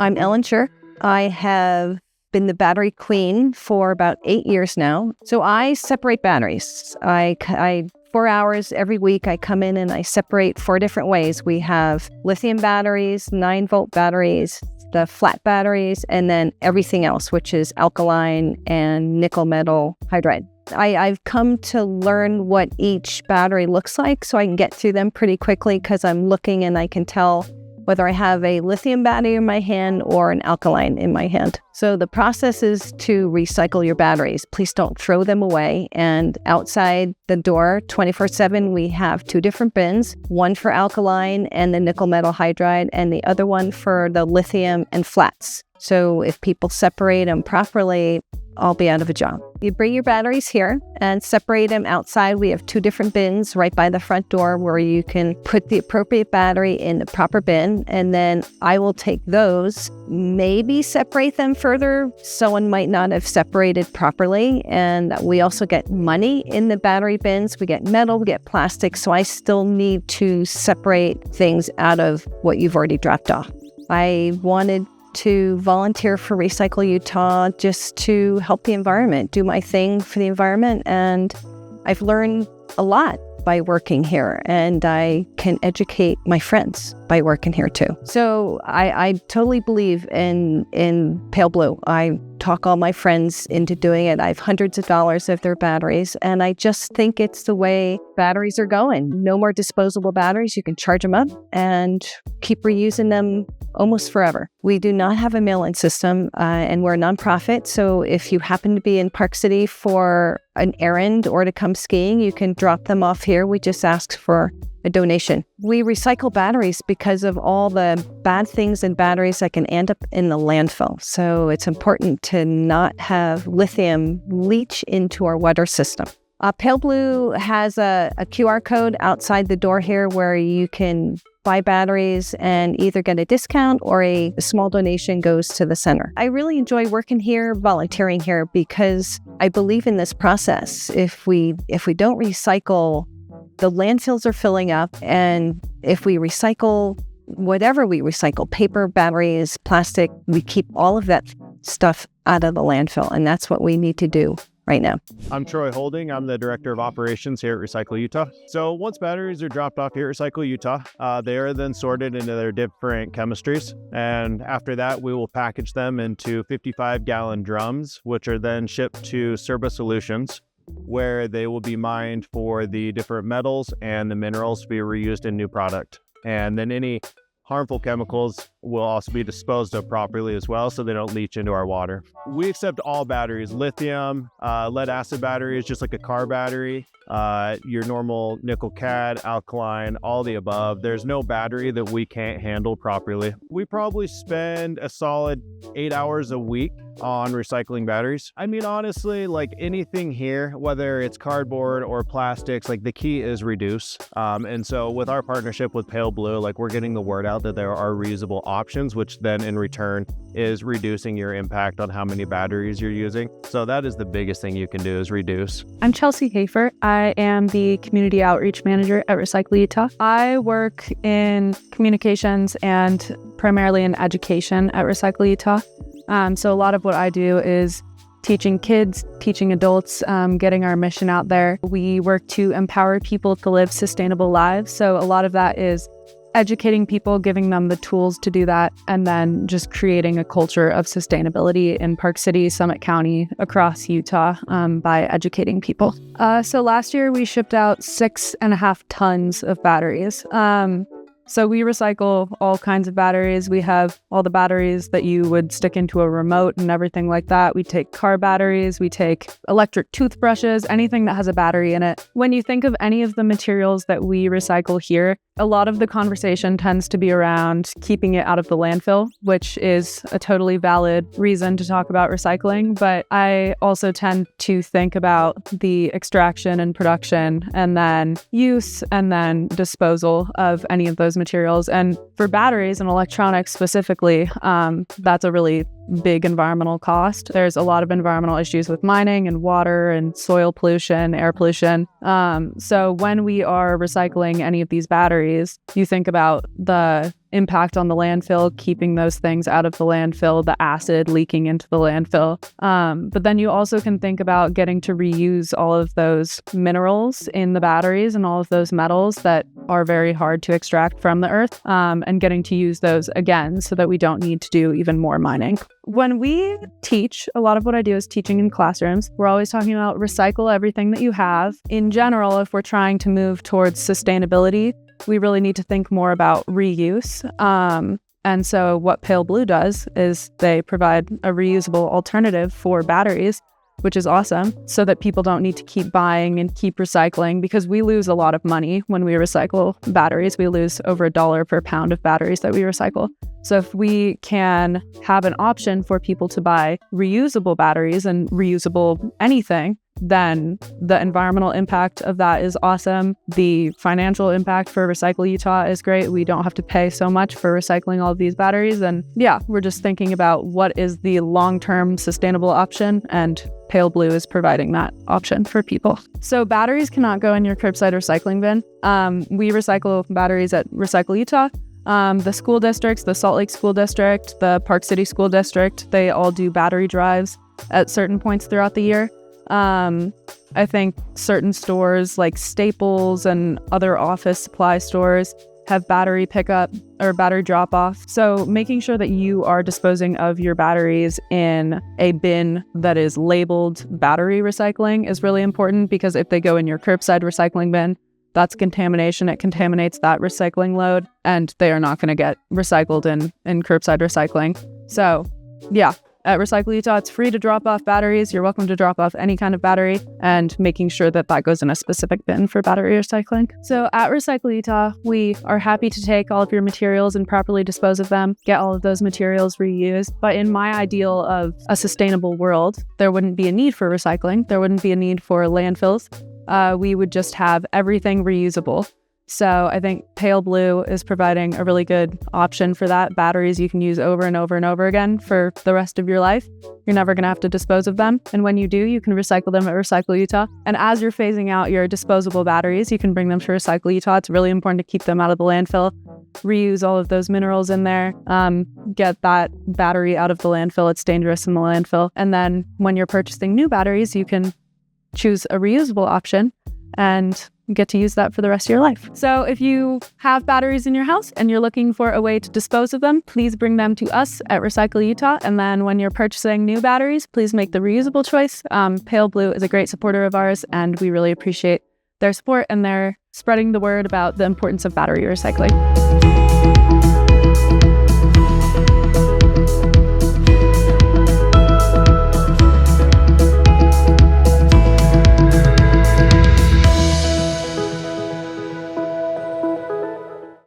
I'm Ellen Scher. I have been the battery queen for about 8 years now. So I separate batteries. I 4 hours every week, I come in and I separate 4 different ways. We have lithium batteries, 9-volt batteries, the flat batteries, and then everything else, which is alkaline and nickel metal hydride. I've come to learn what each battery looks like so I can get through them pretty quickly because I'm looking and I can tell whether I have a lithium battery in my hand or an alkaline in my hand. So the process is to recycle your batteries. Please don't throw them away. And outside the door, 24/7, we have 2 different bins, one for alkaline and the nickel metal hydride, and the other one for the lithium and flats. So if people separate them properly, I'll be out of a job. You bring your batteries here and separate them outside. We have 2 different bins right by the front door where you can put the appropriate battery in the proper bin. And then I will take those, maybe separate them further. Someone might not have separated properly. And we also get money in the battery bins. We get metal, we get plastic. So I still need to separate things out of what you've already dropped off. I wanted to volunteer for Recycle Utah just to help the environment, do my thing for the environment. And I've learned a lot by working here, and I can educate my friends by working here too. So I totally believe in Paleblue. I talk all my friends into doing it. I have hundreds of dollars of their batteries, and I just think it's the way batteries are going. No more disposable batteries. You can charge them up and keep reusing them almost forever. We do not have a mail-in system, and we're a nonprofit. So if you happen to be in Park City for an errand or to come skiing, you can drop them off here. We just ask for a donation. We recycle batteries because of all the bad things in batteries that can end up in the landfill. So it's important to not have lithium leach into our water system. Paleblue has a QR code outside the door here where you can buy batteries and either get a discount or a small donation goes to the center. I really enjoy working here, volunteering here, because I believe in this process. If we don't recycle, the landfills are filling up, and if we recycle whatever we recycle, paper, batteries, plastic, we keep all of that stuff out of the landfill, and that's what we need to do right now. I'm Troy Holding. I'm the Director of Operations here at Recycle Utah. So once batteries are dropped off here at Recycle Utah, they are then sorted into their different chemistries. And after that, we will package them into 55-gallon drums, which are then shipped to Serba Solutions, where they will be mined for the different metals and the minerals to be reused in new product. And then any harmful chemicals will also be disposed of properly as well, so they don't leach into our water. We accept all batteries, lithium, lead acid batteries, just like a car battery, your normal nickel cad, alkaline, all the above. There's no battery that we can't handle properly. We probably spend a solid 8 hours a week on recycling batteries. I mean, honestly, like anything here, whether it's cardboard or plastics, like the key is reduce. And so with our partnership with Paleblue, like we're getting the word out that there are reusable options, which then in return is reducing your impact on how many batteries you're using. So that is the biggest thing you can do, is reduce. I'm Chelsea Hafer. I am the Community Outreach Manager at Recycle Utah. I work in communications and primarily in education at Recycle Utah. So a lot of what I do is teaching kids, teaching adults, getting our mission out there. We work to empower people to live sustainable lives. So a lot of that is educating people, giving them the tools to do that, and then just creating a culture of sustainability in Park City, Summit County, across Utah, by educating people. So last year we shipped out 6.5 tons of batteries. So we recycle all kinds of batteries. We have all the batteries that you would stick into a remote and everything like that. We take car batteries, we take electric toothbrushes, anything that has a battery in it. When you think of any of the materials that we recycle here, a lot of the conversation tends to be around keeping it out of the landfill, which is a totally valid reason to talk about recycling. But I also tend to think about the extraction and production and then use and then disposal of any of those materials. And for batteries and electronics specifically, that's a really big environmental cost. There's a lot of environmental issues with mining and water and soil pollution, air pollution. So when we are recycling any of these batteries, you think about the impact on the landfill, keeping those things out of the landfill, the acid leaking into the landfill. But then you also can think about getting to reuse all of those minerals in the batteries and all of those metals that are very hard to extract from the earth, and getting to use those again so that we don't need to do even more mining. When we teach, a lot of what I do is teaching in classrooms. We're always talking about recycle everything that you have. In general, if we're trying to move towards sustainability, we really need to think more about reuse. And so what Paleblue does is they provide a reusable alternative for batteries, which is awesome, so that people don't need to keep buying and keep recycling, because we lose a lot of money when we recycle batteries. We lose over $1 per pound of batteries that we recycle. So if we can have an option for people to buy reusable batteries and reusable anything, then the environmental impact of that is awesome. The financial impact for Recycle Utah is great. We don't have to pay so much for recycling all of these batteries. And yeah, we're just thinking about what is the long-term sustainable option, and Paleblue is providing that option for people. So batteries cannot go in your curbside recycling bin. We recycle batteries at Recycle Utah. The school districts, the Salt Lake School District, the Park City School District, they all do battery drives at certain points throughout the year. I think certain stores like Staples and other office supply stores have battery pickup or battery drop off. So making sure that you are disposing of your batteries in a bin that is labeled battery recycling is really important, because if they go in your curbside recycling bin, that's contamination. It contaminates that recycling load, and they are not going to get recycled in curbside recycling. So yeah, at Recycle Utah, it's free to drop off batteries. You're welcome to drop off any kind of battery, and making sure that that goes in a specific bin for battery recycling. So at Recycle Utah, we are happy to take all of your materials and properly dispose of them, get all of those materials reused. But in my ideal of a sustainable world, there wouldn't be a need for recycling. There wouldn't be a need for landfills. We would just have everything reusable. So I think Paleblue is providing a really good option for that. Batteries you can use over and over and over again for the rest of your life. You're never going to have to dispose of them. And when you do, you can recycle them at Recycle Utah. And as you're phasing out your disposable batteries, you can bring them to Recycle Utah. It's really important to keep them out of the landfill. Reuse all of those minerals in there. Get that battery out of the landfill. It's dangerous in the landfill. And then when you're purchasing new batteries, you can choose a reusable option and get to use that for the rest of your life. So if you have batteries in your house and you're looking for a way to dispose of them, please bring them to us at Recycle Utah. And then when you're purchasing new batteries, please make the reusable choice. Paleblue is a great supporter of ours, and we really appreciate their support, and they're spreading the word about the importance of battery recycling.